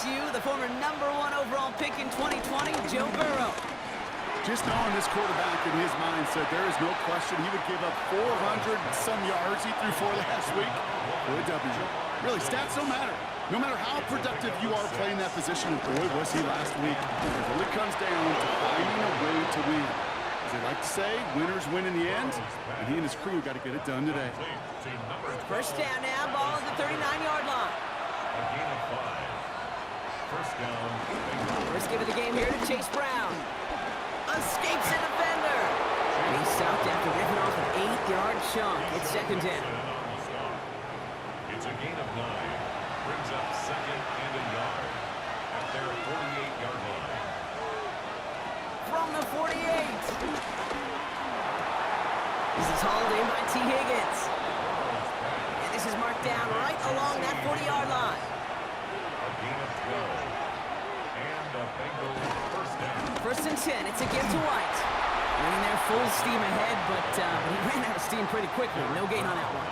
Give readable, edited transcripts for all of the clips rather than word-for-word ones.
LSU, the former #1 overall pick in 2020, Joe Burrow. Just knowing this quarterback in his mindset, there is no question he would give up 400 and some yards. He threw 4 last week for a W. Really, stats don't matter. No matter how productive you are playing that position, and boy, was he last week. It really comes down to finding a way to win. As they like to say, winners win in the end, and he and his crew got to get it done today. First down now, ball at the 39-yard line. A gain of 5. First down. First give of the game here to Chase Brown. Escapes a defender. And he stopped after ripping off an 8-yard chunk. It's second down. It's a gain of 9. Brings up second and a yard at their 48-yard line. From the 48. This is hauled in by T. Higgins. And this is marked down right along that 40-yard line. A gain of 12. And a Bengals first down. First and 10. It's a give to White. Running there full steam ahead, but he ran out of steam pretty quickly. No gain on that one.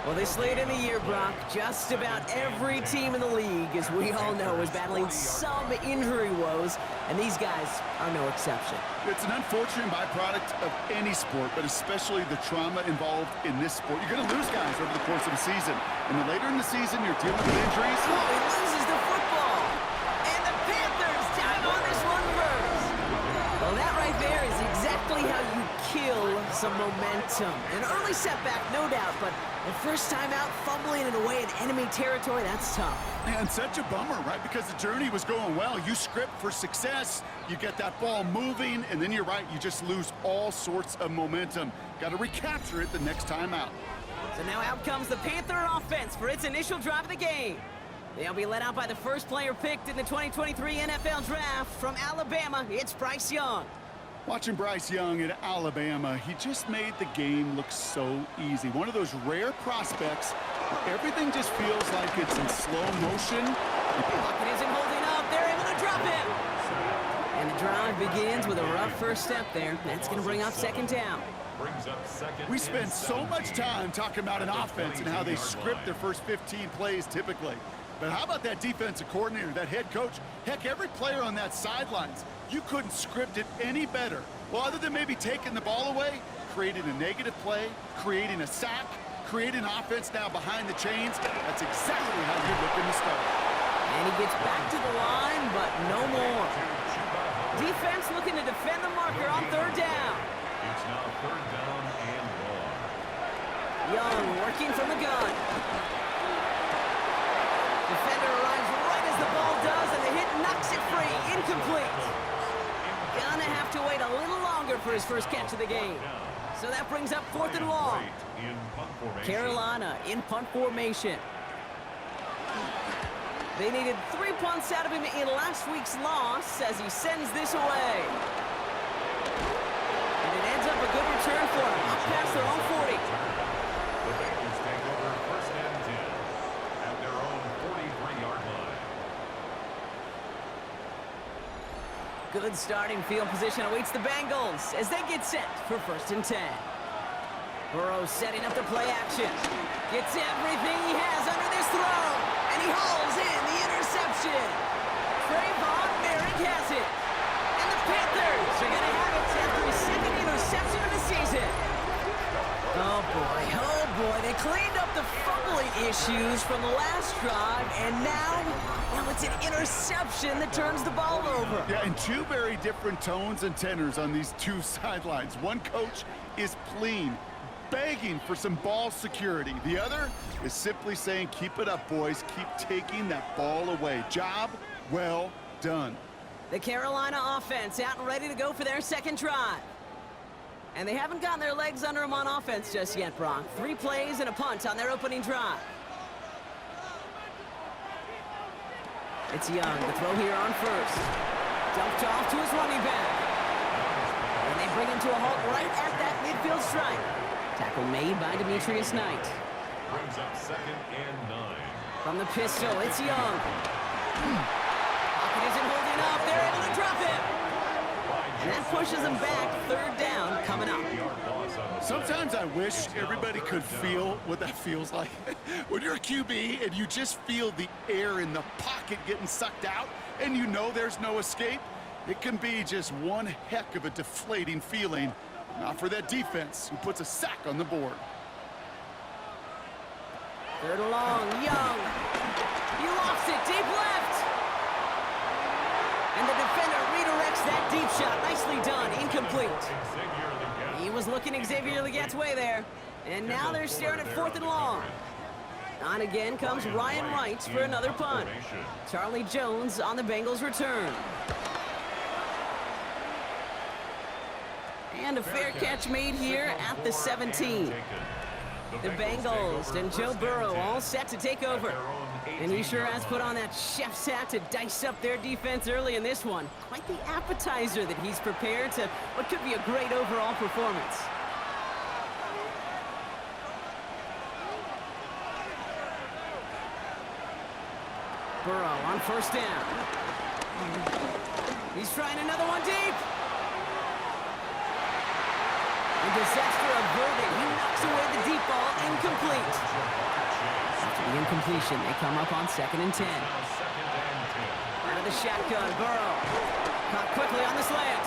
Well, this late in the year, Brock, just about every team in the league, as we all know, is battling some injury woes, and these guys are no exception. It's an unfortunate byproduct of any sport, but especially the trauma involved in this sport. You're going to lose guys over the course of the season, and the later in the season you're dealing with injuries. Oh, he loses the football, and the Panthers dive on this one first. Well, that right there is exactly how you kill some momentum. An early setback, no doubt, but the first time out, fumbling it away in enemy territory, that's tough. And such a bummer, right? Because the journey was going well. You script for success, you get that ball moving, and then you're right, you just lose all sorts of momentum. Got to recapture it the next time out. So now out comes the Panther offense for its initial drive of the game. They'll be led out by the first player picked in the 2023 NFL Draft from Alabama. It's Bryce Young. Watching Bryce Young at Alabama, he just made the game look so easy. One of those rare prospects where everything just feels like it's in slow motion. Pocket isn't holding up. They're able to drop him. And the drive begins with a rough first step there. That's going to bring up second down. We spend so much time talking about an offense and how they script their first 15 plays typically. But how about that defensive coordinator, that head coach? Heck, every player on that sidelines, you couldn't script it any better. Well, other than maybe taking the ball away, creating a negative play, creating a sack, creating offense now behind the chains. That's exactly how you're looking to start. And he gets back to the line, but no more. Defense looking to defend the marker on third down. It's now third down and long. Young working from the gun. Defender arrives right as the ball does, and the hit knocks it free. Incomplete. Gonna have to wait a little longer for his first catch of the game. So that brings up fourth and long. Carolina in punt formation. They needed 3 punts out of him in last week's loss as he sends this away. And it ends up a good return for him, up past their own 40. The Bengals take over first and 10 at their own 43-yard line. Good starting field position awaits the Bengals as they get set for first and 10. Burrow setting up the play action. Gets everything he has under this throw. And he hauls in the interception. Trayvon Merrick has it. And the Panthers are going to have it after his second interception of the season. Oh boy, they cleaned up the fumbling issues from the last drive, and now it's an interception that turns the ball over. Yeah, and two very different tones and tenors on these two sidelines. One coach is pleading, begging for some ball security. The other is simply saying, keep it up, boys. Keep taking that ball away. Job well done. The Carolina offense out and ready to go for their second drive. And they haven't gotten their legs under them on offense just yet, Brock. 3 plays and a punt on their opening drive. It's Young, the throw here on first. Dumped off to his running back. And they bring him to a halt right at that midfield stripe. Tackle made by Demetrius Knight. Brings up second and 9. From the pistol, it's Young. Pocket isn't holding up. They're able to drop him. And that pushes them back. Third down coming up. Sometimes I wish everybody could feel what that feels like. When you're a QB and you just feel the air in the pocket getting sucked out and you know there's no escape, it can be just one heck of a deflating feeling. Not for that defense who puts a sack on the board. Third and long, Young. He lofts it deep left. And the defender redirects that deep shot. Nicely done. Incomplete. He was looking Xavier Legette's way there. And now they're staring at fourth and long. On again comes Ryan Wright for another punt. Charlie Jones on the Bengals return. And a fair catch made here at the 17. The Bengals and Joe Burrow all set to take over. And he sure has put on that chef's hat to dice up their defense early in this one. Quite the appetizer that he's prepared to what could be a great overall performance. Burrow on first down. He's trying another one deep. And disaster averted. He knocks away the deep ball, incomplete. After the incompletion, they come up on 2nd and 10. Out of the shotgun, Burrow. Caught quickly on the slant.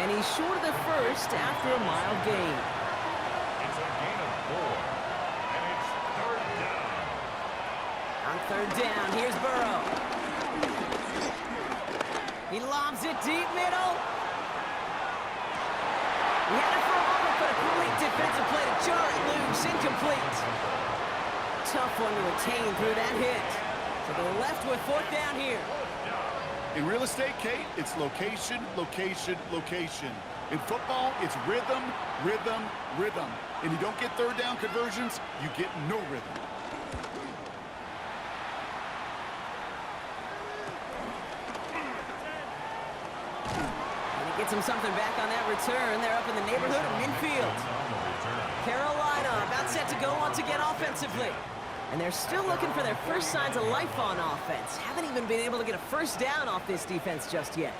And he's short of the first after a mild gain. It's a gain of 4. And it's third down. On third down, here's Burrow. He lobs it deep middle. He had it for a moment, but a great defensive play to jar it loose. Incomplete. Tough one to retain through that hit. So they're left with fourth down here. In real estate, Kate, it's location, location, location. In football, it's rhythm, rhythm, rhythm. And you don't get third down conversions, you get no rhythm. Gets him something back on that return. They're up in the neighborhood of midfield. Carolina about set to go once again offensively. And they're still looking for their first signs of life on offense. Haven't even been able to get a first down off this defense just yet.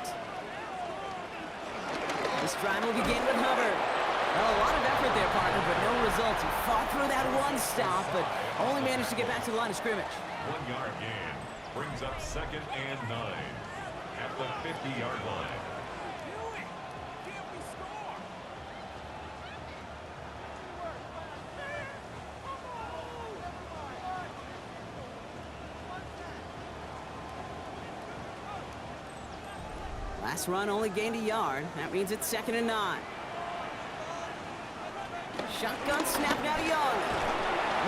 This drive will begin with Hubbard. Well, a lot of effort there, partner, but no results. He fought through that one stop, but only managed to get back to the line of scrimmage. 1 yard gain brings up 2nd and 9 at the 50-yard line. Last run only gained a yard. That means it's 2nd and 9. Shotgun snap now to Young.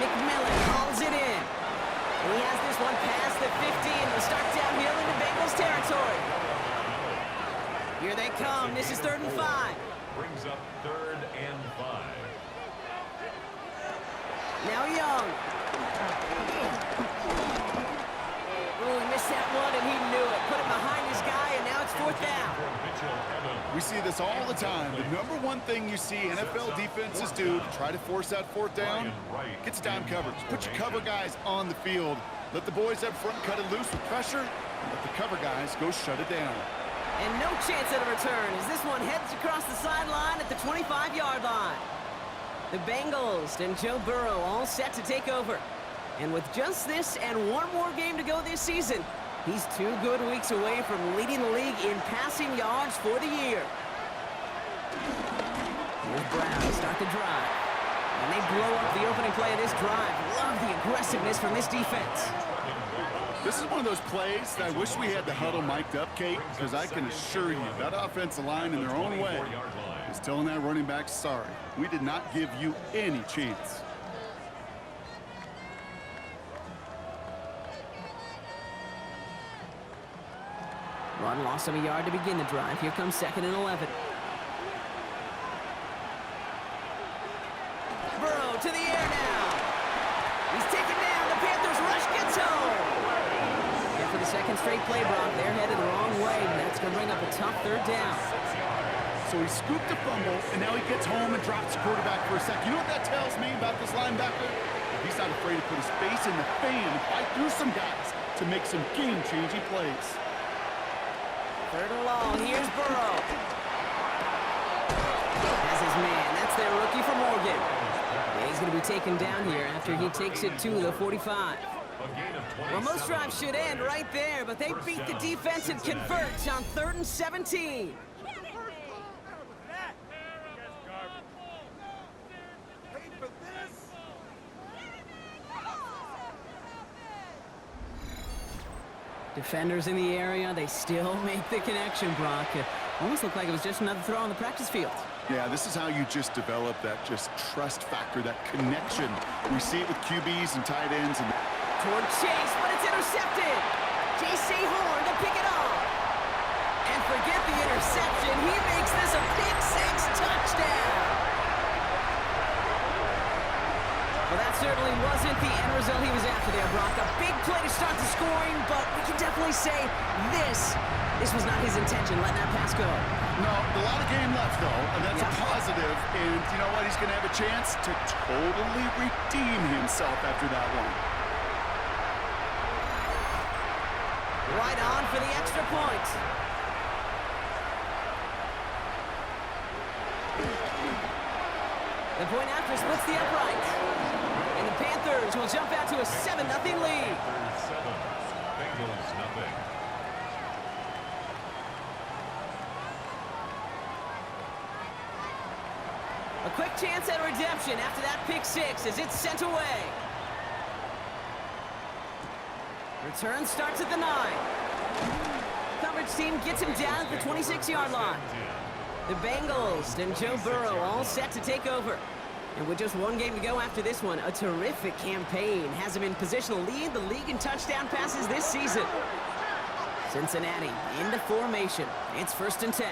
McMillan hauls it in. And he has this one past the 50 and will start downhill into Bengals territory. Here they come. This is 3rd and 5. Brings up 3rd and 5. Now Young. Oh, he missed that one and he knew it. Put it behind his guy and now it's 4th down. We see this all the time. The number one thing you see NFL defenses do to try to force that 4th down, get down coverage. Put your cover guys on the field. Let the boys up front cut it loose with pressure, and let the cover guys go shut it down. And no chance at a return as this one heads across the sideline at the 25-yard line. The Bengals and Joe Burrow all set to take over. And with just this and one more game to go this season, he's 2 good weeks away from leading the league in passing yards for the year. Here's Brown to start the drive. And they blow up the opening play of this drive. Love the aggressiveness from this defense. This is one of those plays that I wish we had the huddle mic'd up, Kate, because I can assure you that offensive line in their own way is telling that running back, sorry, we did not give you any chance. Run lost him a yard to begin the drive. Here comes 2nd and 11. Burrow to the air now. He's taken down. The Panthers rush gets home. And for the 2nd straight play, Brock, they're headed the wrong way. And that's going to bring up a tough 3rd down. So he scooped a fumble, and now he gets home and drops the quarterback for a second. You know what that tells me about this linebacker? He's not afraid to put his face in the fan and fight through some guys to make some game-changing plays. 3rd and long. Here's Burrow. Has his man. That's That's their rookie from Oregon. Yeah, he's going to be taken down here after he takes it to the 45. Well, most drives should end right there, but they beat the defense and convert on 3rd and 17. Defenders in the area, they still make the connection, Brock. It almost looked like it was just another throw on the practice field. Yeah, this is how you just develop that just trust factor, that connection. We see it with QBs and tight ends. And toward Chase, but it's intercepted. J.C. Horn to pick it off. And forget the interception. He makes this a pick-6 touchdown. Well, that certainly wasn't the end result he was after there, Brock. A big play to start the scoring, but we can definitely say this was not his intention, letting that pass go. no, a lot of game left, though, and that's a positive. And you know what? He's going to have a chance to totally redeem himself after that one. Right on for the extra point. The point after splits the upright. And the Panthers will jump out to a 7-0 lead. Bengals nothing. A quick chance at redemption after that pick-6 as it's sent away. Return starts at the 9. Coverage team gets him down at the 26-yard line. The Bengals and Joe Burrow all set to take over. And with just one game to go after this one, a terrific campaign has him in position to lead the league in touchdown passes this season. Cincinnati into formation. It's 1st and 10.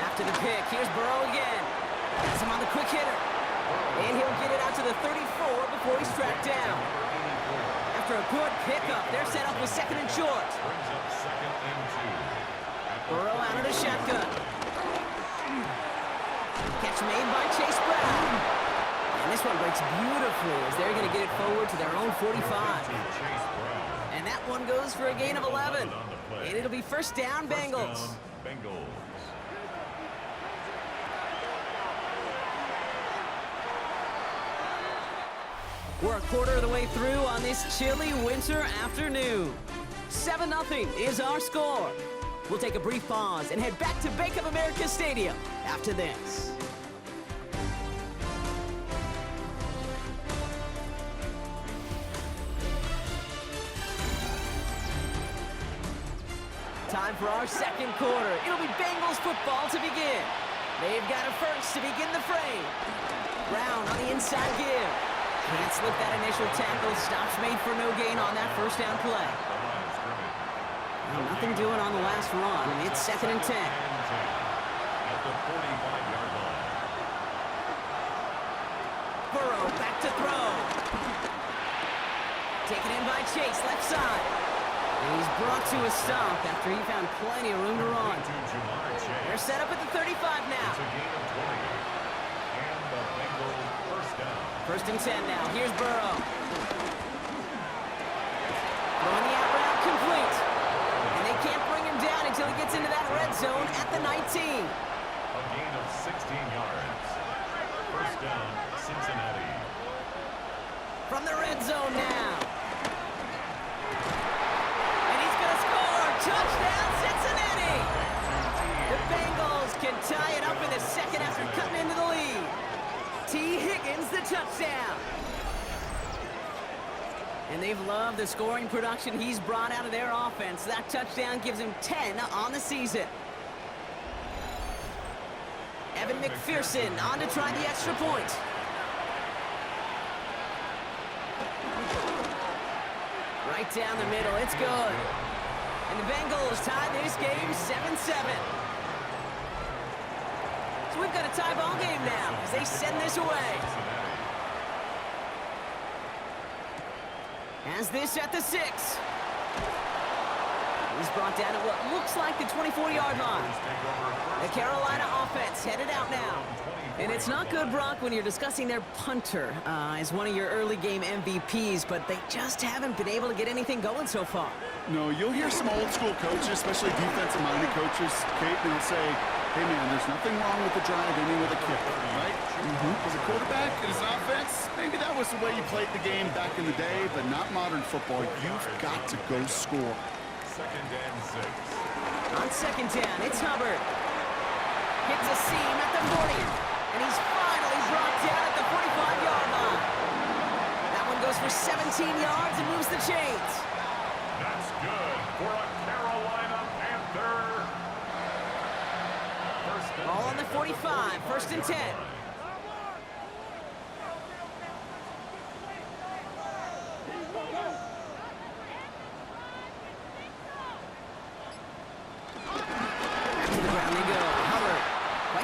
After the pick, here's Burrow again. Has him on the quick hitter. And he'll get it out to the 34 before he's tracked down. After a good pickup, they're set up with 2nd and short. Brings up 2nd and 2. Burrow out of the shotgun. Catch made by Chase Brown. And this one breaks beautifully as they're going to get it forward to their own 45. And that one goes for a gain of 11. And it'll be 1st down, Bengals. We're a quarter of the way through on this chilly winter afternoon. 7-0 is our score. We'll take a brief pause and head back to Bank of America Stadium after this. Time for our 2nd quarter. It'll be Bengals football to begin. They've got it first to begin the frame. Brown on the inside give. Can't slip that initial tackle. Stops made for no gain on that 1st down play. Nothing doing on the last run. It's 2nd and 10. At the 45-yard line. Burrow back to throw. Taken in by Chase, left side. And he's brought to a stop after he found plenty of room to run. They're set up at the 35 now. It's a gain of 20. And the Bengals 1st down. 1st and 10 now. Here's Burrow. Throwing the out route complete. And they can't bring him down until he gets into that red zone at the 19. A gain of 16 yards. 1st down, Cincinnati. From the red zone now. And he's going to score. Touchdown, Cincinnati. The Bengals can tie it up in the 2nd after cutting into the lead. T. Higgins, the touchdown. And they've loved the scoring production he's brought out of their offense. That touchdown gives him 10 on the season. Evan McPherson on to try the extra point. Right down the middle, it's good. And the Bengals tie this game 7-7. So we've got a tie ball game now as they send this away. As this at the 6. He's brought down at what looks like the 24-yard line. The Carolina offense headed out now. And it's not good, Brock, when you're discussing their punter as one of your early game MVPs, but they just haven't been able to get anything going so far. No, you'll hear some old school coaches, especially defensive-minded coaches, Kate, they'll say, Hey, man, there's nothing wrong with the drive ending with a kick, right? As a quarterback and as an offense, maybe that was the way you played the game back in the day, but not modern football. You've got to go score. 2nd and 6. On 2nd down, it's Hubbard. Hits a seam at the 40. And he's finally brought down at the 45-yard line. That one goes for 17 yards and moves the chains. That's good for a Carolina Panther. Ball on the 45, 1st and 10.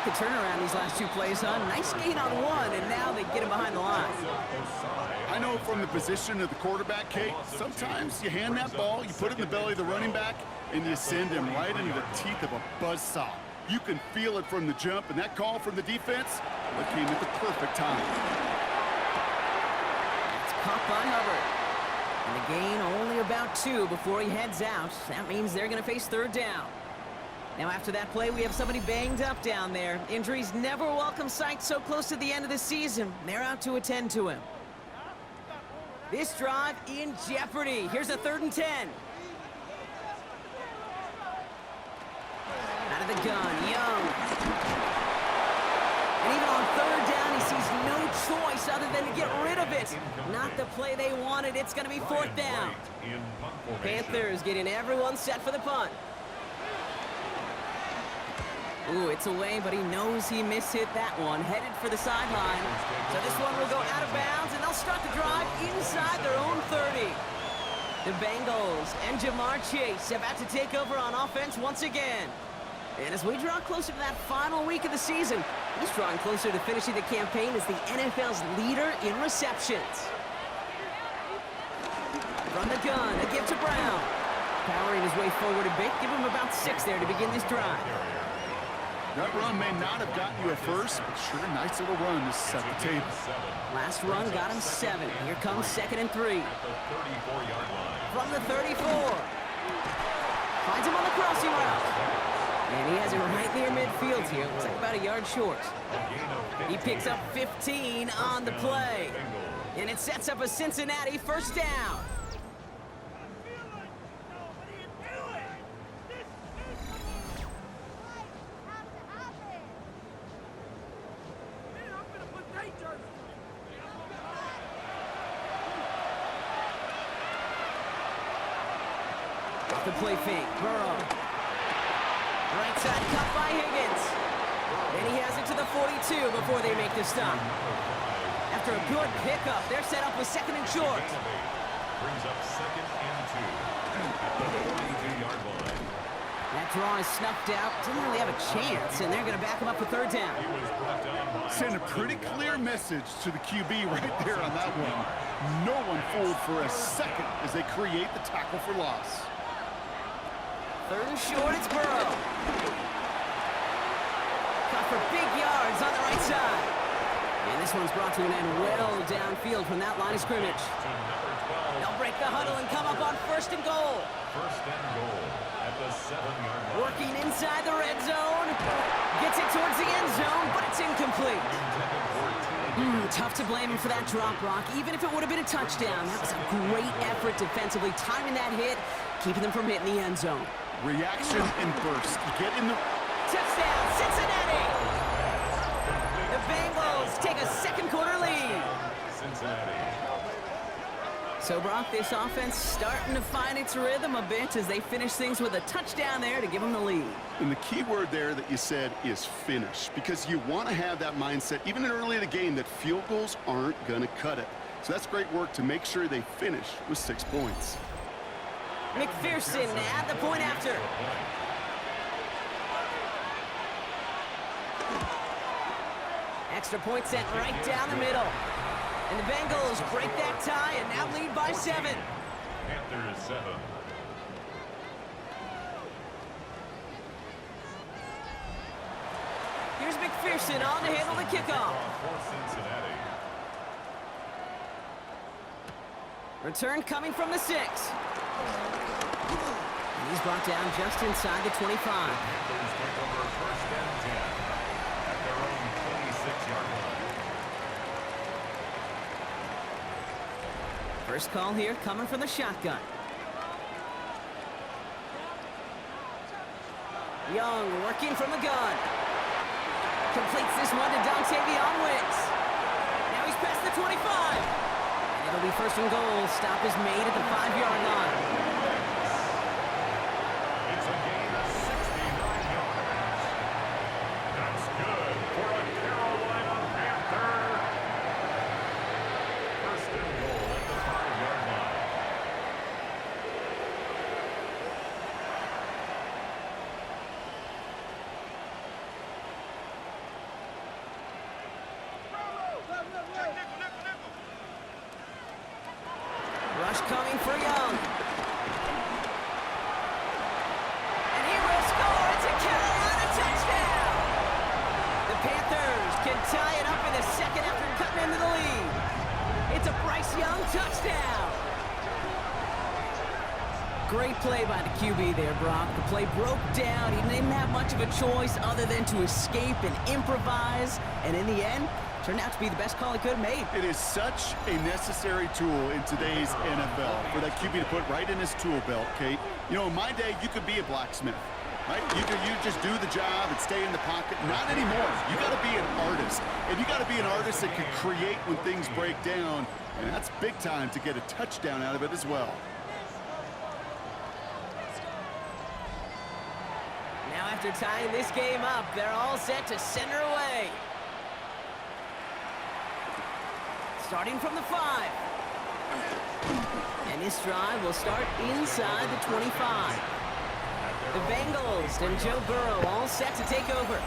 The turnaround these last 2 plays, huh? Nice gain on 1, and now they get him behind the line. I know from the position of the quarterback, Kate, sometimes you hand that ball, you put it in the belly of the running back, and you send him right into the teeth of a buzzsaw. You can feel it from the jump, and that call from the defense, it came at the perfect time. It's caught by Hubbard. And the gain only about 2 before he heads out. That means they're going to face 3rd down. Now, after that play, we have somebody banged up down there. Injuries never a welcome sight so close to the end of the season. They're out to attend to him. This drive in jeopardy. Here's a 3rd and 10. Out of the gun, Young. And even on 3rd down, he sees no choice other than to get rid of it. Not the play they wanted. It's going to be 4th down. Panthers getting everyone set for the punt. Ooh, it's away, but he knows he mishit that one. Headed for the sideline. So this one will go out of bounds, and they'll start the drive inside their own 30. The Bengals and Jamar Chase about to take over on offense once again. And as we draw closer to that final week of the season, he's drawing closer to finishing the campaign as the NFL's leader in receptions. From the gun, a give to Brown. Powering his way forward a bit. Give him about 6 there to begin this drive. That run may not have gotten you a first, but sure, nice little run to set the table. Last run got him 7. Here comes 2nd and 3. From the 34. Finds him on the crossing route. And he has it right near midfield here. Looks like about a yard short. He picks up 15 on the play. And it sets up a Cincinnati 1st down. The play fake, Burrow. Right side cut by Higgins. And he has it to the 42 before they make the stop. After a good pickup, they're set up with 2nd and short. Brings up 2nd and 2 at the 42-yard line. That draw is snuffed out. Didn't really have a chance, and they're going to back him up for 3rd down. Send a pretty clear message to the QB right there on that one. No one fooled for a second as they create the tackle for loss. 3rd and short, it's Burrow. Cut for big yards on the right side. And this one's brought to an end well downfield from that line of scrimmage. They'll break the huddle and come up on 1st and goal. 1st and goal at the 7-yard line. Working inside the red zone. Gets it towards the end zone, but it's incomplete. Tough to blame him for that drop, Brock. Even if it would have been a touchdown, that was a great effort defensively, timing that hit, keeping them from hitting the end zone. Reaction and burst. You get in the... Touchdown, Cincinnati! The Bengals take a 2nd quarter lead. Cincinnati. So, Brock, this offense starting to find its rhythm a bit as they finish things with a touchdown there to give them the lead. And the key word there that you said is finish, because you want to have that mindset, even early in the game, that field goals aren't going to cut it. So that's great work to make sure they finish with 6 points. McPherson at the point after. Extra point sent right down the middle. And the Bengals break that tie and now lead by 7. Panthers 7. Here's McPherson on to handle the kickoff. For Cincinnati. Return coming from the 6. He's brought down just inside the 25. Panthers take over first and 10 at their own 26-yard line. First call here coming from the shotgun. Young working from the gun. Completes this one to Dontavion Wicks. Now he's past the 25. And it'll be first and goal. Stop is made at the 5-yard line. It's a gain of 69 yards. That's good for a Carolina Panther. First and goal at the 5-yard line. Rush coming for Young. And he will score. It's a Carolina touchdown. The Panthers can tie it up in the second after cutting into the lead. It's a Bryce Young touchdown. Great play by the QB there, Brock. The play broke down. He didn't have much of a choice other than to escape and improvise. And in the end, turned out to be the best call he could have made. It is such a necessary tool in today's NFL for that QB to put right in his tool belt, Kate. You know, in my day, you could be a blacksmith, right? You just do the job and stay in the pocket. Not anymore. You got to be an artist. And you got to be an artist that can create when things break down. And that's big time to get a touchdown out of it as well. Now after tying this game up, they're all set to center away. Starting from the 5. And this drive will start inside the 25. The Bengals and Joe Burrow all set to take over.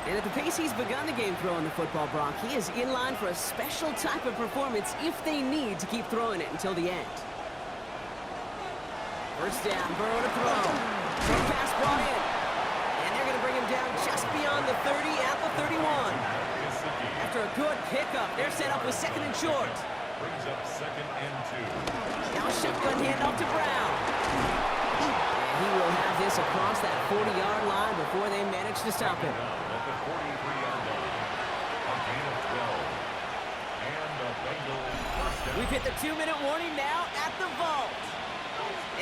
And at the pace he's begun the game throwing the football, Brock, he is in line for a special type of performance if they need to keep throwing it until the end. First down, Burrow to throw. Throw pass brought in. And they're going to bring him down just beyond the 30 at the 31. After a good pickup, they're set up with second and short. Brings up second and 2. Now a shotgun handoff to Brown. And he will have this across that 40-yard line before they manage to stop him. At the 43-yard line. A gain of 12. And the Bengals first down. We've hit the 2-minute warning now at the vault.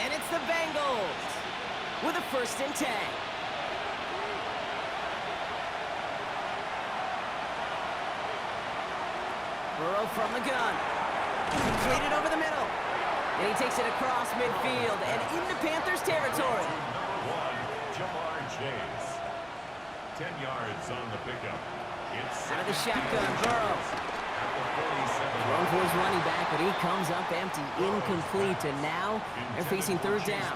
And it's the Bengals with a first and 10. Burrow from the gun. Completed over the middle. And he takes it across midfield and into Panthers territory. Number 1, Jamar Chase. 10 yards on the pickup. It's Out of the shotgun, Burrow. at the 47. Thrown for his running back, but he comes up empty, incomplete, and now they're facing third down.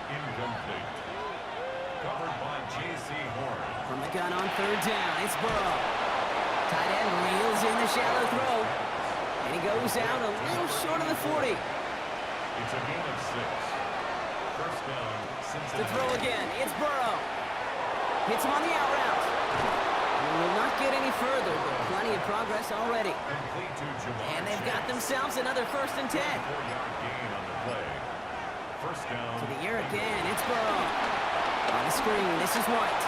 Incomplete. Covered by J.C. Horn. From the gun on third down, it's Burrow. Tight end reels in the shallow throw. And he goes out a little short of the 40. It's a gain of 6. First down, Cincinnati. To throw again, it's Burrow. Hits him on the out route. And will not get any further, but plenty of progress already. Complete to Jamar And they've got Chase. themselves another first and 10. 4-yard gain on the play. First down. To the air again, it's Burrow. On the screen, this is White.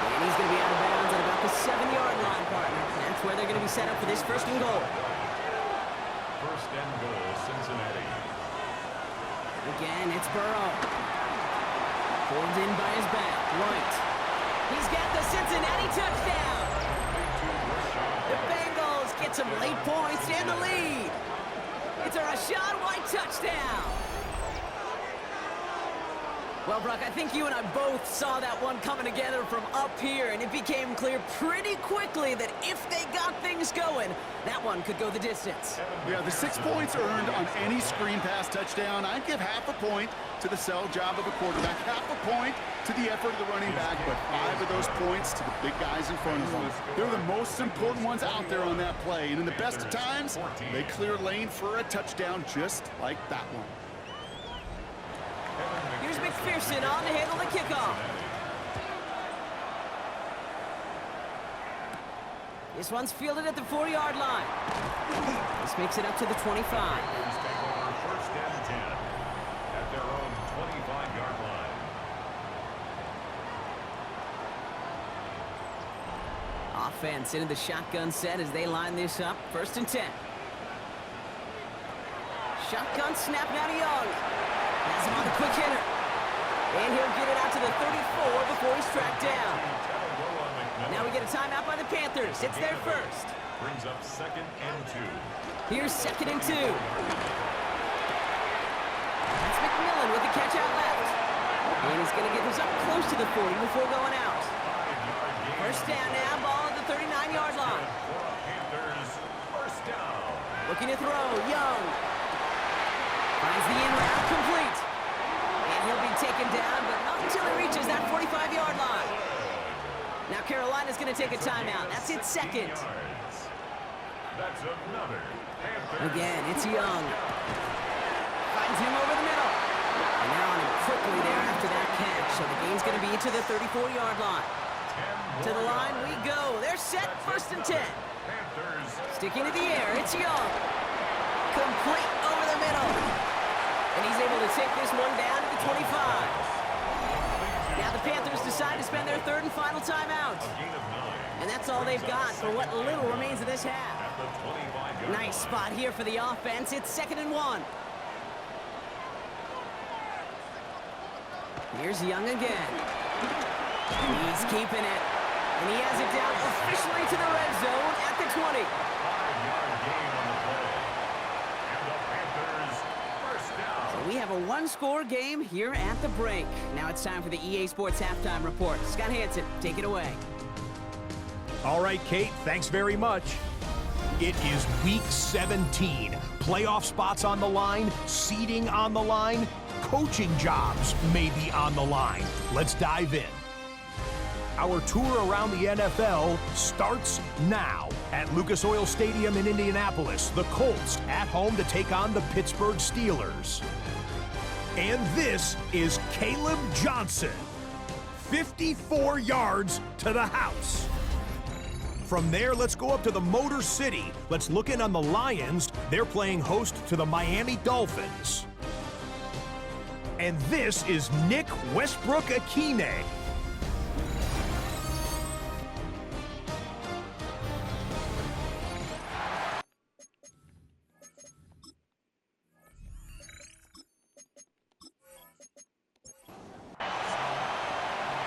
And he's going to be out of bounds at about the 7-yard line, partner. That's where they're going to be set up for this first and goal. First and goal, Cincinnati. Again, it's Burrow. Pulled in by his back, White. He's got the Cincinnati touchdown. The Bengals get some late points and the lead. It's a Rachaad White touchdown. Well, Brock, I think you and I both saw that one coming together from up here, and it became clear pretty quickly that if they got things going, that one could go the distance. Yeah, the 6 points earned on any screen pass touchdown. I'd give half a point to the sell job of a quarterback, half a point to the effort of the running back, but 5 of those points to the big guys in front of them. They're the most important ones out there on that play, and in the best of times, they clear lane for a touchdown just like that one. Here's McPherson on to handle the kickoff. This one's fielded at the 4-yard line. This makes it up to the 25. Take over first and 10 at their own offense into the shotgun set as they line this up. 1st and 10. Shotgun snap now to Young. Has him on the quick hitter. And he'll get it out to the 34 before he's tracked down. Now we get a timeout by the Panthers. It's their first. Brings up 2nd and 2. Here's 2nd and 2. That's McMillan with the catch out left. And he's going to get this up close to the 40 before going out. 1st down now, ball at the 39-yard line. Panthers, 1st down. Looking to throw, Young. Finds the in route, complete. And he'll be taken down, but not until he reaches that 45-yard line. Now Carolina's going to take a timeout. That's its 2nd. That's another. Again, it's Young. Finds him over the middle. And now on him quickly there after that catch. So the game's going to be to the 34-yard line. To the line we go. They're set, 1st and 10. Sticking to the air, it's Young. Complete over the middle. And he's able to take this one down to the 25. Now the Panthers decide to spend their 3rd and final timeout. And that's all they've got for what little remains of this half. Nice spot here for the offense. It's 2nd and 1. Here's Young again. He's keeping it. And he has it down officially to the red zone at the 20. 5-yard gain on the play. And the Panthers, 1st down. So we have a one-score game here at the break. Now it's time for the EA Sports Halftime Report. Scott Hansen, take it away. All right, Kate, thanks very much. It is Week 17. Playoff spots on the line, seeding on the line, coaching jobs may be on the line. Let's dive in. Our tour around the NFL starts now. At Lucas Oil Stadium in Indianapolis, the Colts at home to take on the Pittsburgh Steelers. And this is Caleb Johnson. 54 yards to the house. From there, let's go up to the Motor City. Let's look in on the Lions. They're playing host to the Miami Dolphins. And this is Nick Westbrook-Akine.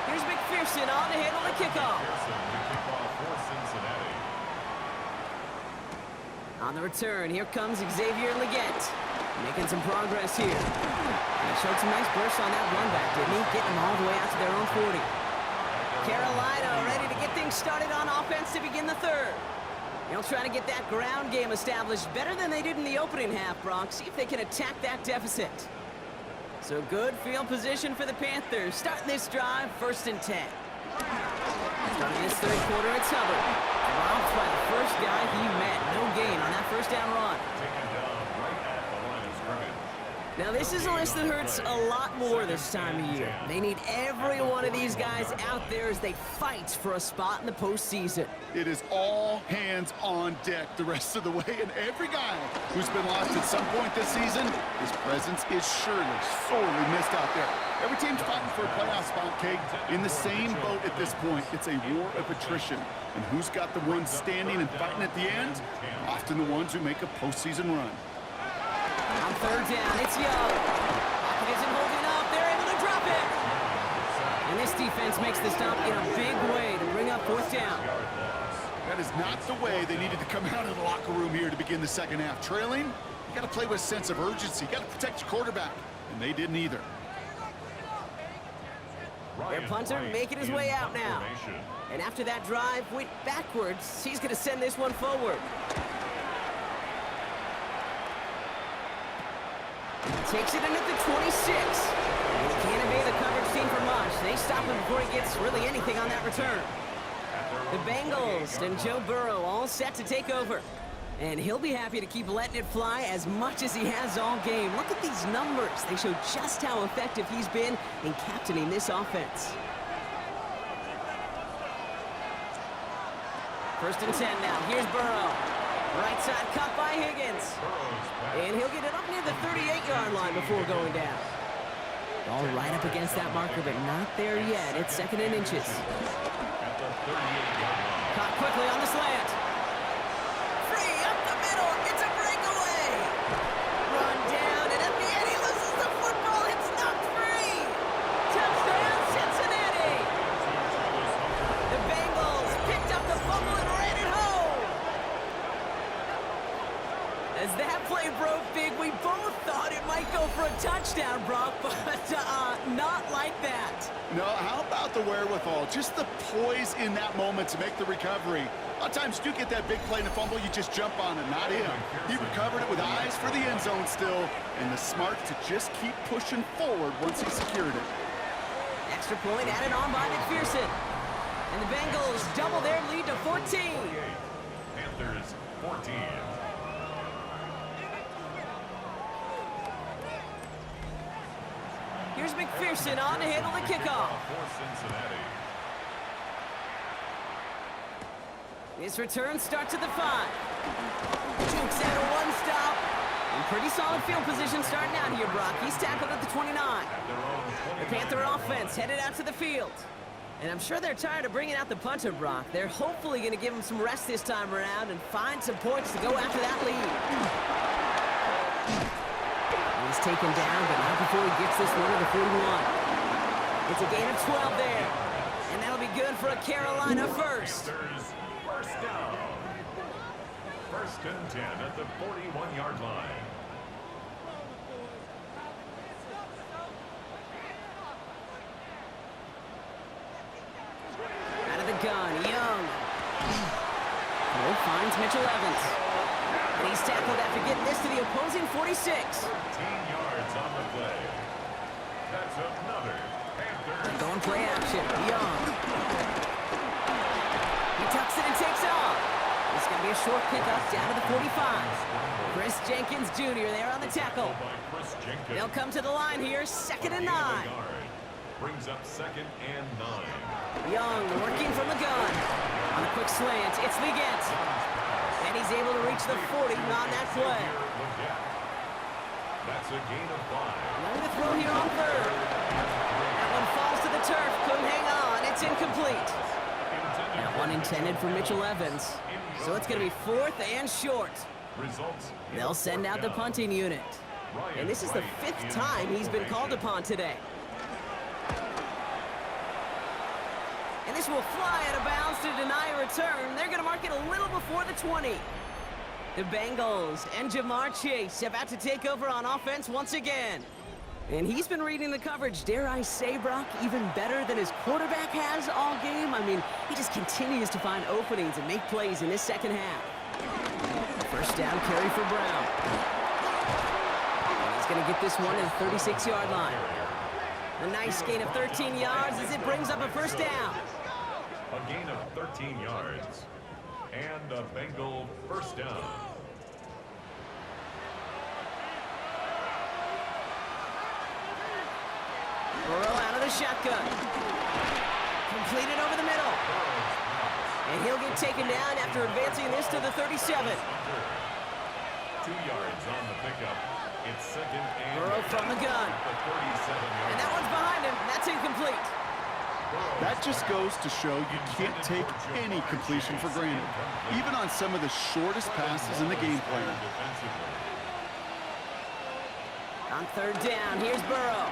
Here's McPherson on to handle the kickoff. For Cincinnati. On the return, here comes Xavier Leggett. Making some progress here. And he showed some nice bursts on that run back, didn't he? Getting them all the way out to their own 40. Carolina ready to get things started on offense to begin the 3rd. They'll try to get that ground game established better than they did in the opening half, Bronx. See if they can attack that deficit. So good field position for the Panthers. Starting this drive, 1st and 10. Starting this 3rd quarter, it's Hubbard. Dropped by the first guy he met. No gain on that 1st down run. Taken down right at the line of scrimmage. Now this is a list that hurts a lot more this time of year. They need every one of these guys out there as they fight for a spot in the postseason. It is all hands on deck the rest of the way, and every guy who's been lost at some point this season, his presence is surely sorely missed out there. Every team's fighting for a playoff spot, Kate. In the same boat at this point, it's a war of attrition. And who's got the ones standing and fighting at the end? Often the ones who make a postseason run. On 3rd down, it's Young. Pocket isn't holding up. They're able to drop it. And this defense makes the stop in a big way to bring up 4th down. That is not the way they needed to come out of the locker room here to begin the 2nd half. Trailing, you got to play with a sense of urgency. You got to protect your quarterback, and they didn't either. Their punter making his way out now. And after that drive went backwards, he's going to send this one forward. Takes it in at the 26. And he can't evade the coverage team for much. They stop him before he gets really anything on that return. The Bengals and Joe Burrow all set to take over. And he'll be happy to keep letting it fly as much as he has all game. Look at these numbers. They show just how effective he's been in captaining this offense. 1st and 10 now. Here's Burrow. Right side cut by Higgins. And he'll get it up near the 38-yard line before going down. All right up against that marker, but not there yet. It's 2nd and inches. Caught quickly on the slant. Free up the middle. It's a breakaway. Run down, and at the end he loses the football. It's knocked free. Touchdown, Cincinnati. The Bengals picked up the fumble and ran it home. As that play broke big, we both thought it might go for a touchdown, Brock, but not like that. No, how about the wherewithal? Just the poise in that moment to make the recovery. A lot of times you do get that big play and a fumble, you just jump on it. Not him. He recovered it with eyes for the end zone still, and the smarts to just keep pushing forward once he secured it. Extra point added on by McPherson. And the Bengals double their lead to 14. Panthers 14. Here's McPherson on to handle the kickoff. For Cincinnati. His return starts at the 5. Jukes out a one stop. And pretty solid field position starting out here, Brock. He's tackled at the 29. The Panther offense headed out to the field. And I'm sure they're tired of bringing out the punter, Brock. They're hopefully going to give him some rest this time around and find some points to go after that lead. He's taken down, but not before he gets this one to the 41. It's a gain of 12 there. And that'll be good for a Carolina first. Panthers first down. First and 10 at the 41-yard line. Out of the gun, Young. Cole finds Mitchell Evans. And he's tackled after getting this to the opposing 46. 13 yards on the play. That's another Panthers. Going play action, Young. He tucks it and takes off. It's going to be a short pickup down to the 45. Chris Jenkins Jr. there on the tackle. By Chris Jenkins. They'll come to the line here, second and 9. Brings up second and 9. Young working from the gun. On a quick slant, it's Leggett. And he's able to reach the 40 on that play. That's a gain of 5. Long to throw here on third. That one falls to the turf, couldn't hang on, it's incomplete. That one intended for Mitchell Evans. So it's going to be 4th and short. Results. They'll send out the punting unit. And this is the 5th time he's been called upon today. And this will fly out of bounds to deny a return. They're going to mark it a little before the 20. The Bengals and Jamar Chase about to take over on offense once again. And he's been reading the coverage, dare I say, Brock, even better than his quarterback has all game. I mean, he just continues to find openings and make plays in this second half. First down carry for Brown. And he's going to get this one at the 36-yard line. A nice gain of 13 yards as it brings up a first down. A gain of 13 yards. And a Bengal first down. Burrow out of the shotgun. Completed over the middle. And he'll get taken down after advancing this to the 37. 2 yards on the pickup. It's second and Burrow from the gun. And that one's behind him. That's incomplete. That just goes to show you can't take any completion for granted, even on some of the shortest passes in the game plan. On third down, here's Burrow.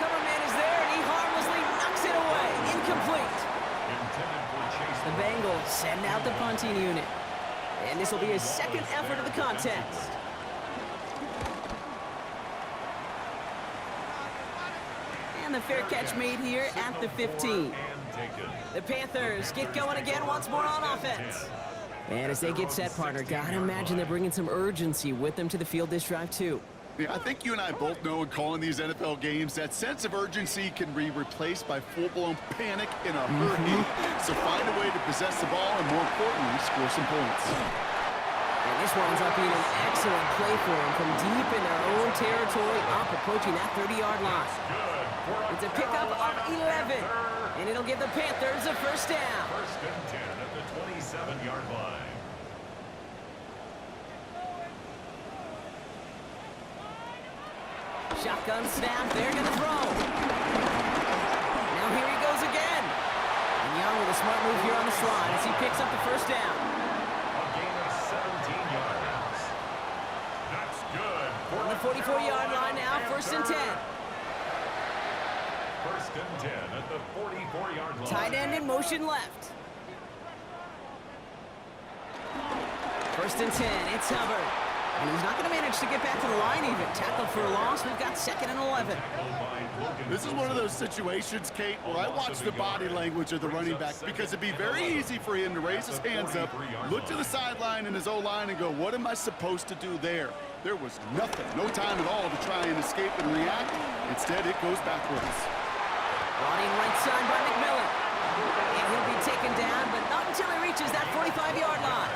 Cover man is there, and he harmlessly knocks it away. Incomplete. The Bengals send out the punting unit. And this will be his second effort of the contest. And the fair catch made here at the 15. The Panthers get going again once more on offense. And as they get set, partner, gotta imagine they're bringing some urgency with them to the field this drive, too. Yeah, I think you and I both know in calling these NFL games that sense of urgency can be replaced by full-blown panic in a hurry. So find a way to possess the ball and, more importantly, score some points. And this winds up being an excellent play for them from deep in their own territory, up approaching that 30-yard line. It's a pickup of 11, and it'll give the Panthers a first down. First and 10 at the 27-yard line. Shotgun snap, they're going to throw. Now here he goes again. And Young gone with a smart move here on the slide as he picks up the first down. A gain of 17 yards. That's good. On the 44-yard line now, first and 10. First and 10 at the 44-yard line. Tight end in motion left. First and 10, it's Hubbard. And he's not going to manage to get back to the line even. Tackle for a loss, we've got second and 11. This is one of those situations, Kate, where I watch the body language of the running back because it'd be very easy for him to raise his hands up, look to the sideline in his O-line and go, what am I supposed to do there? There was nothing, no time at all to try and escape and react. Instead, it goes backwards. Brought in right side by McMillan. And he'll be taken down, but not until he reaches that 45-yard line.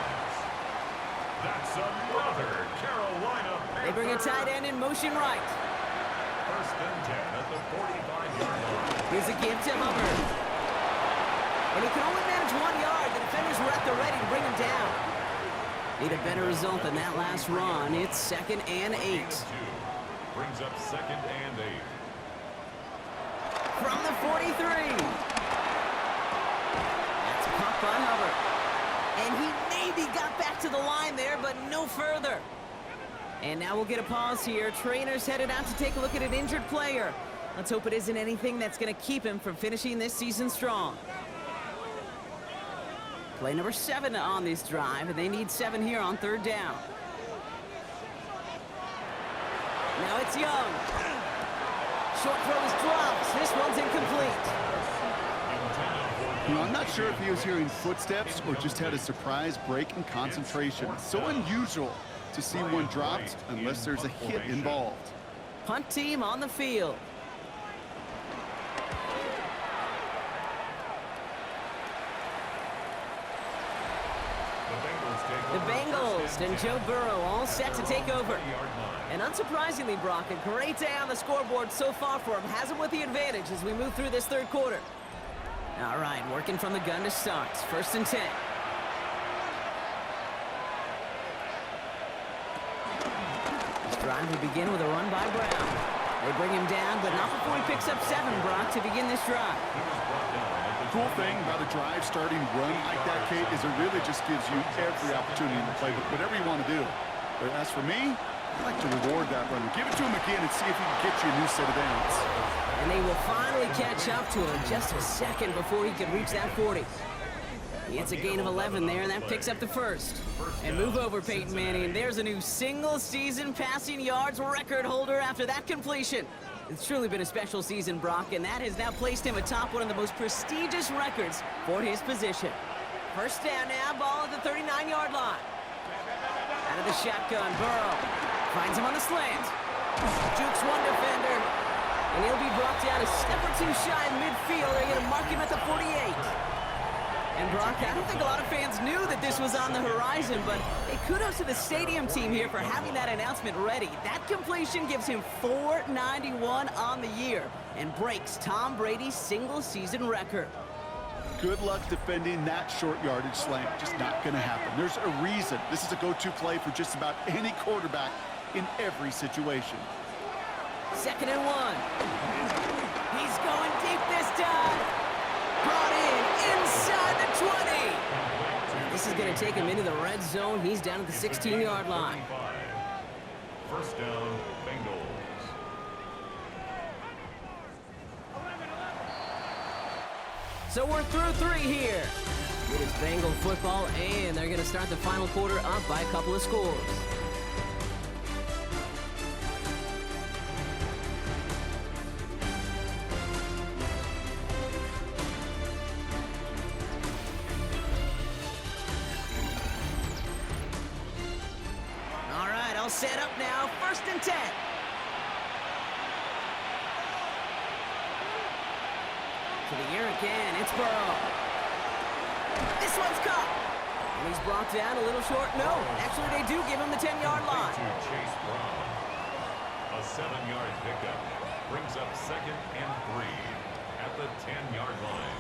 That's another Carolina Panthers. They bring a tight end in motion right. First and 10 at the 45-yard line. Here's a give to Hubbard. And he can only manage 1 yard. The defenders were at the ready to bring him down. Need a better result than that last run. It's second and 8. Brings up second and 8. From the 43. That's caught by Hubbard. And he maybe got back to the line there, but no further. And now we'll get a pause here. Trainers headed out to take a look at an injured player. Let's hope it isn't anything that's going to keep him from finishing this season strong. Play number 7 on this drive, and they need 7 here on third down. Now it's Young. Short throw is dropped. This one's incomplete. You know, I'm not sure if he was hearing footsteps or just had a surprise break in concentration. It's so unusual to see one dropped unless there's a hit involved. Punt team on the field. The Bengals and Joe Burrow all set to take over. And unsurprisingly, Brock, a great day on the scoreboard so far for him. Has him with the advantage as we move through this third quarter. All right, working from the gun to start. First and 10. This drive will begin with a run by Brown. They bring him down, but not before he picks up 7, Brock, to begin this drive. The cool thing about a drive starting run like that, Kate, is it really just gives you every opportunity to play whatever you want to do. But as for me, I like to reward that runner. Give it to him again and see if he can get you a new set of downs. And they will finally catch up to him just a second before he can reach that 40. He hits a gain of 11 there, and that picks up the first. And move over, Peyton Manning. There's a new single-season passing yards record holder after that completion. It's truly been a special season, Brock, and that has now placed him atop one of the most prestigious records for his position. First down now, ball at the 39-yard line. Out of the shotgun, Burrow finds him on the slant. Jukes one defender, and he'll be brought down a step or two shy of midfield. They're going to mark him at the 48. And Brock, I don't think a lot of fans knew that this was on the horizon, but hey, kudos to the stadium team here for having that announcement ready. That completion gives him 491 on the year and breaks Tom Brady's single-season record. Good luck defending that short yardage slant. Just not going to happen. There's a reason this is a go-to play for just about any quarterback in every situation. Second and 1. He's going deep this time. Brought in inside the 20. This is going to take him into the red zone. He's down at the 16-yard line. First down, Bengals. So we're through 3 here. It is Bengal football, and they're going to start the final quarter up by a couple of scores. Set up now, first and 10. To the air again, it's Burrow. This one's caught. And he's brought down a little short. No, actually they do give him the 10-yard line. Chase Brown. A 7-yard pickup brings up second and 3 at the 10-yard line.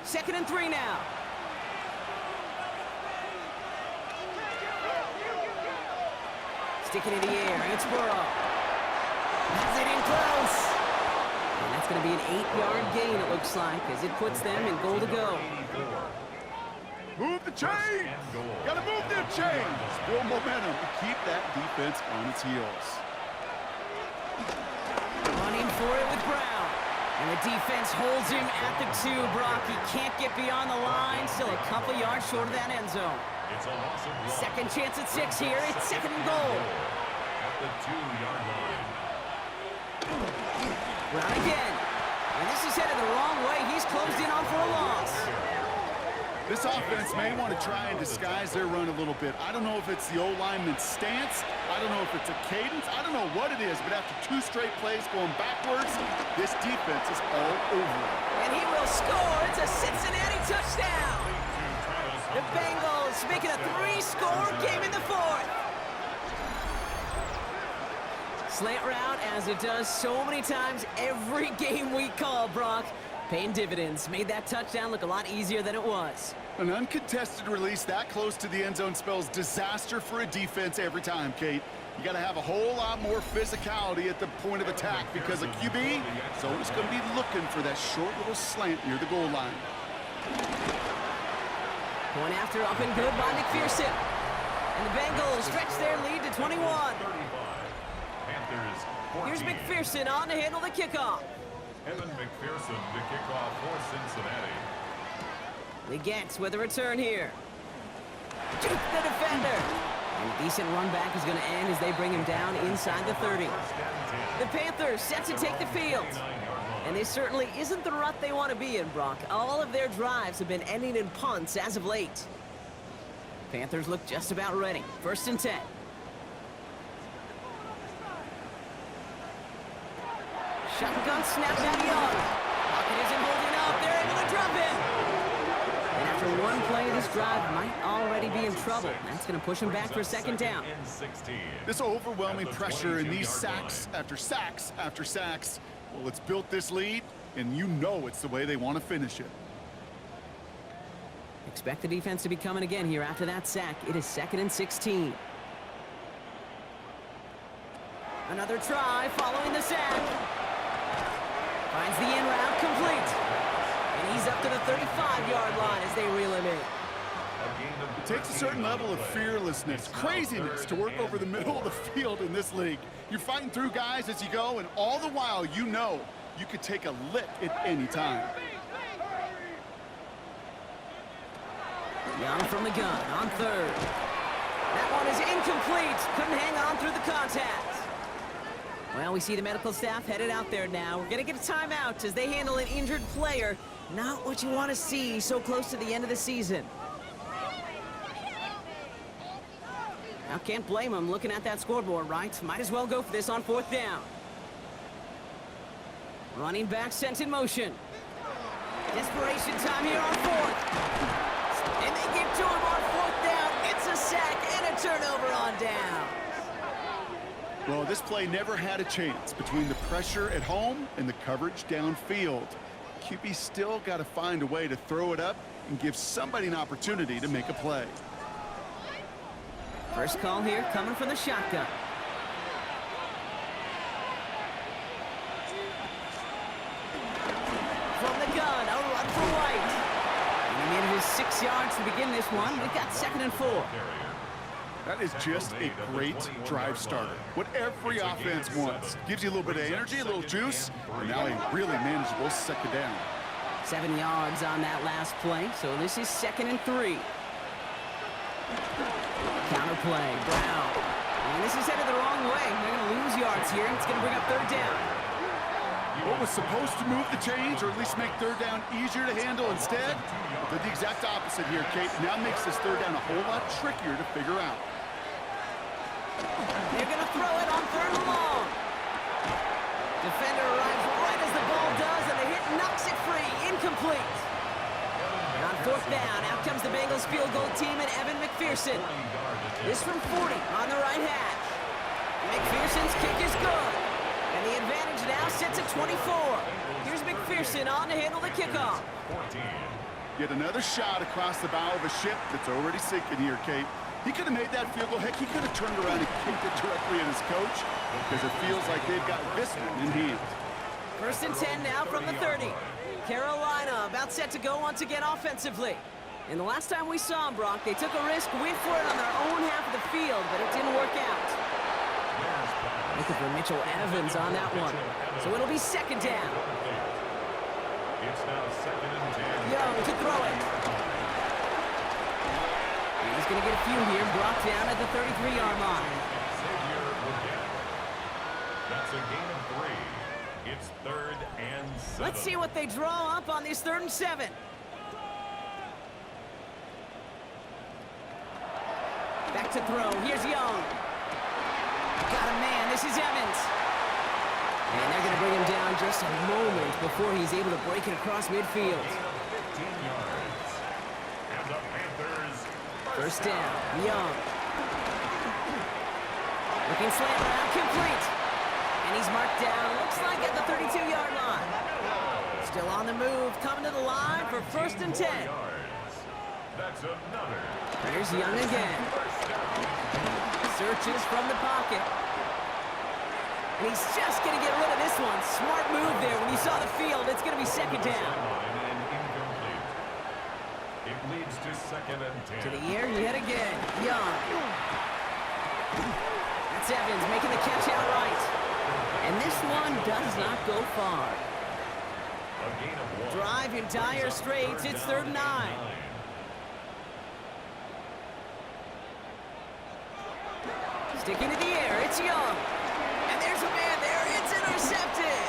Second and 3 now. Sticking in the air, it's Burrow. Has it in close. And that's That's going to be an 8-yard gain, it looks like, as it puts them in goal to go. Move the chains! Gotta move the chains! Build momentum to keep that defense on its heels. Running for it with Brown. And the defense holds him at the 2. Brock, he can't get beyond the line. Still a couple yards short of that end zone. Second chance at 6 here. It's second and goal. At the 2-yard line. Brown again. And this is headed the wrong way. He's closed in on for a loss. This offense may want to try and disguise their run a little bit. I don't know if it's the O-lineman's stance. I don't know if it's a cadence. I don't know what it is, but after 2 straight plays going backwards, this defense is all over it. And he will score. It's a Cincinnati touchdown. The Bengals making a 3-score game in the 4th. Slant route, as it does so many times every game we call, Brock. Paying dividends. Made that touchdown look a lot easier than it was. An uncontested release that close to the end zone spells disaster for a defense every time, Kate. You got to have a whole lot more physicality at the point of attack because a QB is always going to be looking for that short little slant near the goal line. Point after up and good by McPherson. And the Bengals stretch their lead to 21. Here's McPherson on to handle the kickoff. Evan McPherson to kick off for Cincinnati. Legets with a return here. Juke the defender. And a decent run back is going to end as they bring him down inside the 30. The Panthers set to take the field. And this certainly isn't the rut they want to be in, Brock. All of their drives have been ending in punts as of late. Panthers look just about ready. 1st and 10. Shotgun snap down Young. Pocket isn't holding up. They're able to drop him. And after one play, this drive might already be in trouble. That's going to push him back for 2nd down. This overwhelming pressure and these sacks after sacks after sacks, well, it's built this lead, and you know it's the way they want to finish it. Expect the defense to be coming again here after that sack. It is 2nd and 16. Another try following the sack. Finds the in route complete. And he's up to the 35-yard line as they reel him in. It takes a certain level of fearlessness, craziness to work over the middle of the field in this league. You're fighting through guys as you go, and all the while you know you could take a lick at any time. Young from the gun on 3rd. That one is incomplete. Couldn't hang on through the contact. Well, we see the medical staff headed out there now. We're going to get a timeout as they handle an injured player. Not what you want to see so close to the end of the season. Now, can't blame them looking at that scoreboard, right? Might as well go for this on 4th down. Running back sent in motion. Desperation time here on 4th. And they get to him on 4th down. It's a sack and a turnover on down. Well, this play never had a chance between the pressure at home and the coverage downfield. QB still got to find a way to throw it up and give somebody an opportunity to make a play. First call here coming from the shotgun. From the gun, a run for White. And he made it his 6 yards to begin this one. We've got 2nd and 4. That is just a great drive starter. What every offense wants. Gives you a little bit of energy, a little juice, and now a really manageable 2nd down. 7 yards on that last play, so this is 2nd and 3. Counter play, Brown. And this is headed the wrong way. They're going to lose yards here. It's going to bring up 3rd down. What was supposed to move the chains, or at least make 3rd down easier to handle instead, did the exact opposite here, Kate. Now makes this 3rd down a whole lot trickier to figure out. They're going to throw it on 3rd and long. Defender arrives right as the ball does, and the hit knocks it free. Incomplete. And on 4th down, out comes the Bengals field goal team and Evan McPherson. This from 40 on the right hash. McPherson's kick is good. And the advantage now sits at 24. Here's McPherson on to handle the kickoff. Yet another shot across the bow of a ship that's already sinking here, Kate. He could have made that field goal. Heck, he could have turned around and kicked it directly at his coach because it feels like they've got this one in hand. First and 10 now from the 30. Carolina about set to go once again offensively. And the last time we saw them, Brock, they took a risk, went for it on their own half of the field, but it didn't work out. Looking for Mitchell Evans on that one. So it'll be second down. It's now second and 10. Young to throw it. He's going to get a few here, brought down at the 33-yard line. That's a gain of 3. It's third and 7. Let's see what they draw up on this 3rd and 7. Back to throw. Here's Young. Got a man. This is Evans. And they're going to bring him down just a moment before he's able to break it across midfield. 15 yards. And the Panthers. First down. Young. Looking slant around. Complete. And he's marked down. Looks like at the 32-yard line. Still on the move. Coming to the line for first and 10. That's another. Here's Young again. Searches from the pocket. And he's just going to get rid of this one. Smart move there. When you saw the field, it's going to be second down. And incomplete. It leads to second and 10. To the air yet again. Young. That's Evans making the catch outright. And this one does not go far. A gain of 1. Drive in dire straits. It's 3rd and 9. Sticking to the air, it's Young. And there's a man there, it's intercepted.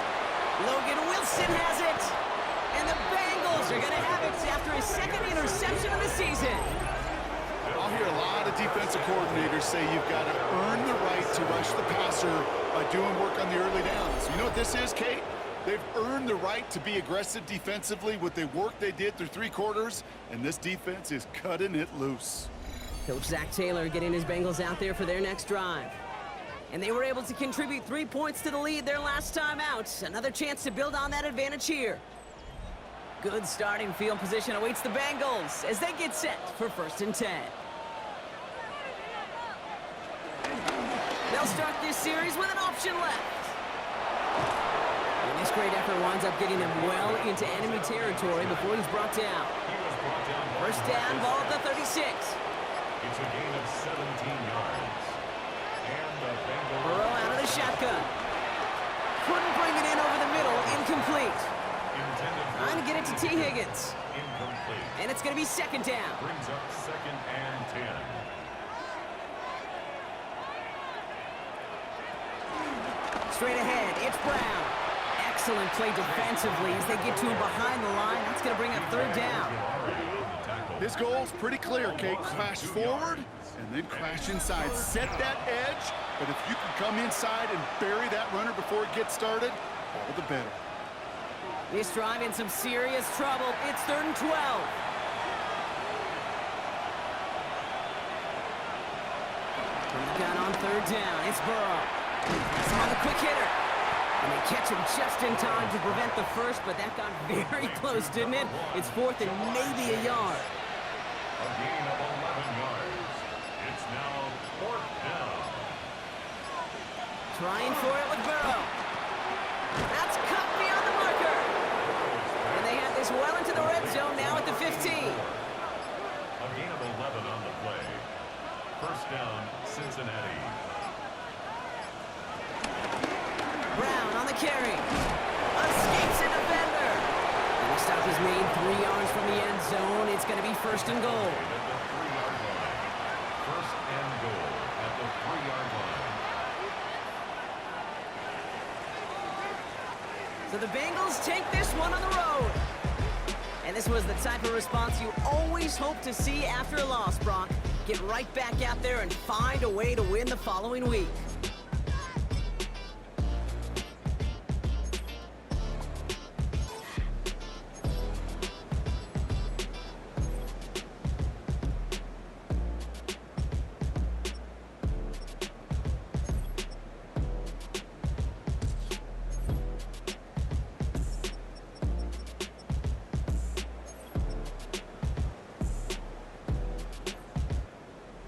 Logan Wilson has it. And the Bengals are going to have it after his 2nd interception of the season. I'll hear a lot of defensive coordinators say you've got to earn the right to rush the passer by doing work on the early downs. You know what this is, Kate? They've earned the right to be aggressive defensively with the work they did through 3 quarters, and this defense is cutting it loose. Coach Zach Taylor getting his Bengals out there for their next drive. And they were able to contribute 3 points to the lead their last time out. Another chance to build on that advantage here. Good starting field position awaits the Bengals as they get set for first and 10. They'll start this series with an option left. And this great effort winds up getting them well into enemy territory before he's brought down. First down, ball at the 36. It's a gain of 17 yards. And the Bengals. Burrow out of the shotgun. Couldn't bring it in over the middle. Incomplete. Trying to get it to T. Higgins. Incomplete. And it's going to be second down. Brings up second and 10. Straight ahead, it's Brown. Excellent play defensively as they get to him behind the line. That's going to bring up third down. His goal's pretty clear, Kate. Crash forward and then crash inside. Set that edge, but if you can come inside and bury that runner before it gets started, all the better. This drive in some serious trouble. It's 3rd and 12. From the gun on 3rd down, it's Burrow. He's on the quick hitter. And they catch him just in time to prevent the first, but that got very close, didn't it? It's 4th and maybe a yard. A gain of 11 yards. It's now 4th down. Trying for it with Burrow. That's cut beyond the marker. And they have this well into the red zone now at the 15. A gain of 11 on the play. First down, Cincinnati. Brown on the carry. Escapes a defender. And the stop is made 3 yards from the end zone. It's going to be first and goal. At the 3-yard line. First and goal at the 3-yard line. So the Bengals take this one on the road. And this was the type of response you always hope to see after a loss, Brock. Get right back out there and find a way to win the following week.